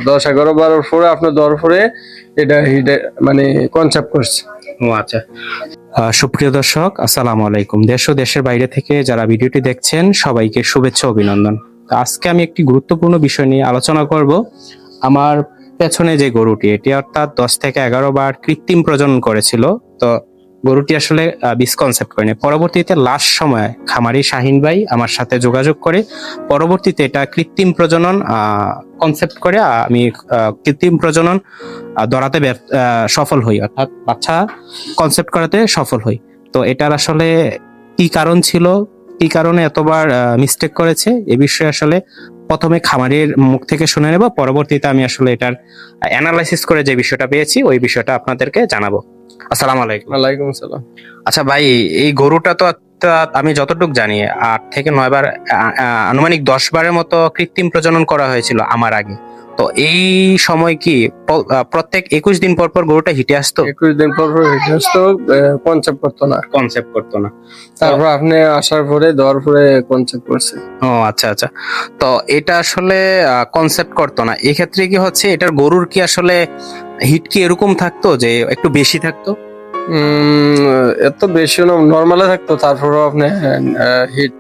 10-11-12 পরে আপনার দেওয়ার পরে এটা মানে কনসেপ্ট করছে। ও আচ্ছা। সুপ্রিয় দর্শক, আসসালামু আলাইকুম। দেশ ও দেশের বাইরে থেকে যারা ভিডিওটি দেখছেন সবাইকে শুভেচ্ছা অভিনন্দন। তো আজকে আমি একটি গুরুত্বপূর্ণ বিষয় নিয়ে আলোচনা করব। আমার পেছনে যে গরুটি, এটি অর্থাৎ 10 থেকে 11 বার কৃত্রিম প্রজনন করেছিল। তো গরুটি আসলে বীজ কনসেপ্ট করেনি। পরবর্তীতে লাস্ট সময় খামারি শাহিন ভাই আমার সাথে যোগাযোগ করে পরবর্তীতে এটা কৃত্রিম প্রজনন কনসেপ্ট করে আমি কৃত্রিম প্রজনন ধরাতে সফল হই, অর্থাৎ বাচ্চা কনসেপ্ট করাতে সফল হই। তো এটার আসলে কি কারণ ছিল, কি কারণে এতবার মিস্টেক করেছে, এ বিষয়ে আসলে প্রথমে খামারের মুখ থেকে শুনে নেব, পরবর্তীতে আমি আসলে এটার অ্যানালাইসিস করে যে বিষয়টা পেয়েছি ওই বিষয়টা আপনাদেরকে জানাবো। আসসালামু আলাইকুম। ওয়ালাইকুম আসসালাম। আচ্ছা ভাই, এই গরুটা তো আমি যতটুকু জানি 8 থেকে 9 বার আনুমানিক 10 বারের মতো কৃত্রিম প্রজনন করা হয়েছিল আমার আগে। তো এই সময় কি প্রত্যেক 21 দিন পর পর গরুটা হিটে আসতো? 21 দিন পর হিটে আসতো, কনসেপ্ট করতো না। তারপর আপনি আসার পরে দেওয়ার পরে কনসেপ্ট করছে। ও আচ্ছা আচ্ছা। তো এটা আসলে কনসেপ্ট করতো না, এক্ষেত্রে কি হচ্ছে এটার গরুর কি আসলে হিট কি এরকম থাকতো যে একটু বেশি থাকতো? এত বেশি নর্মালে থাকতো, তারপরেও আপনি হিট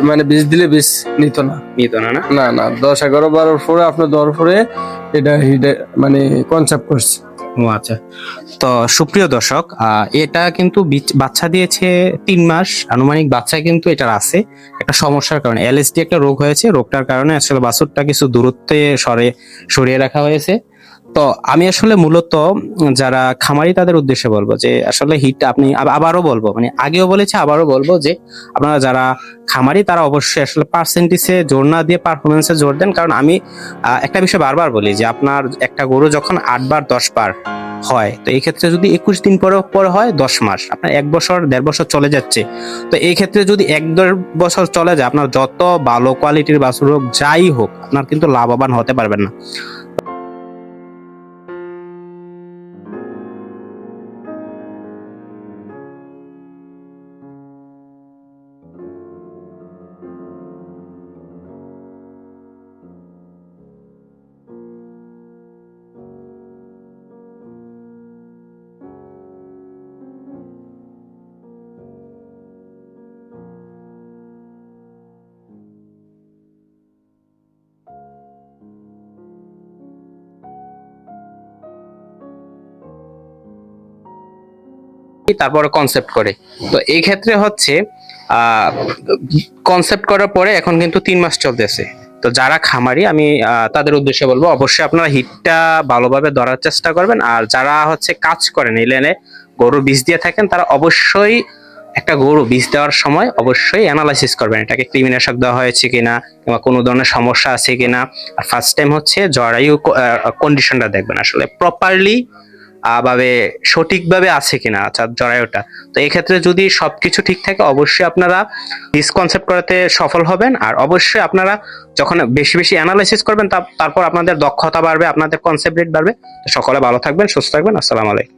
মানে বীজ দিলে বীজ নিত না। না না 10-11-12 পরে আপনার দেওয়ার পরে এটা মানে কনসেপ্ট করছে। ও আচ্ছা। তো সুপ্রিয় দর্শক, এটা কিন্তু বাচ্চা দিয়েছে 3 মাস আনুমানিক। বাচ্চা কিন্তু এটার আছে একটা সমস্যার কারণে, এলএসডি একটা রোগ হয়েছে। রোগটার কারণে আসলে বাছুরটা কিছু দূরত্বে সরিয়ে রাখা হয়েছে। তো আমি আসলে মূলত যারা খামারি তাদের উদ্দেশ্যে বলবো যে আসলে হিট আপনি আবারও বলবো, মানে আগেও বলেছি আবারও বলবো যে আপনারা যারা খামারি তারা অবশ্যই আসলে পার্সেন্টেজে জোর না দিয়ে পারফরমেন্সে জোর দেন। কারণ আমি একটা বিষয় বারবার বলি যে আপনার একটা গরু যখন 8 বার 10 বার হয়, তো এই ক্ষেত্রে যদি 21 দিন পরে হয় 10 মাস, আপনার 1 বছর 1.5 বছর চলে যাচ্ছে। তো এই ক্ষেত্রে যদি 1-1.5 বছর চলে যায়, আপনার যত ভালো কোয়ালিটির বাছুর হোক যাই হোক, আপনার কিন্তু লাভবান হতে পারবেন না। তারপরে কনসেপ্ট করে, তো এই ক্ষেত্রে হচ্ছে কনসেপ্ট করার পরে এখন কিন্তু 3 মাস চলতেছে। তো যারা খামারি আমি তাদের উদ্দেশ্যে বলবো অবশ্যই আপনারা হিটটা ভালোভাবে ধরার চেষ্টা করবেন। আর যারা হচ্ছে কাজ করেন এই লাইনে, গরু বীজ দিয়ে থাকেন, তারা অবশ্যই একটা গরু বীজ দেওয়ার সময় অবশ্যই অ্যানালাইসিস করবেন এটাকে কৃমিনাশক দেওয়া হয়েছে কিনা, কিংবা কোনো ধরনের সমস্যা আছে কিনা। আর ফার্স্ট টাইম হচ্ছে জরায়ু কন্ডিশনটা দেখবেন আসলে প্রপারলি ভাবে সঠিকভাবে আছে কিনা, আচ্ছা জরায়ুটা। তো এই ক্ষেত্রে যদি সবকিছু ঠিক থাকে অবশ্যই আপনারা বীজ কনসেপ্ট করাতে সফল হবেন। আর অবশ্যই আপনারা যখন বেশি বেশি অ্যানালাইসিস করবেন তারপর আপনাদের দক্ষতা বাড়বে, আপনাদের কনসেপ্ট রেট বাড়বে। তো সকলে ভালো থাকবেন, সুস্থ থাকবেন। আসসালামু আলাইকুম।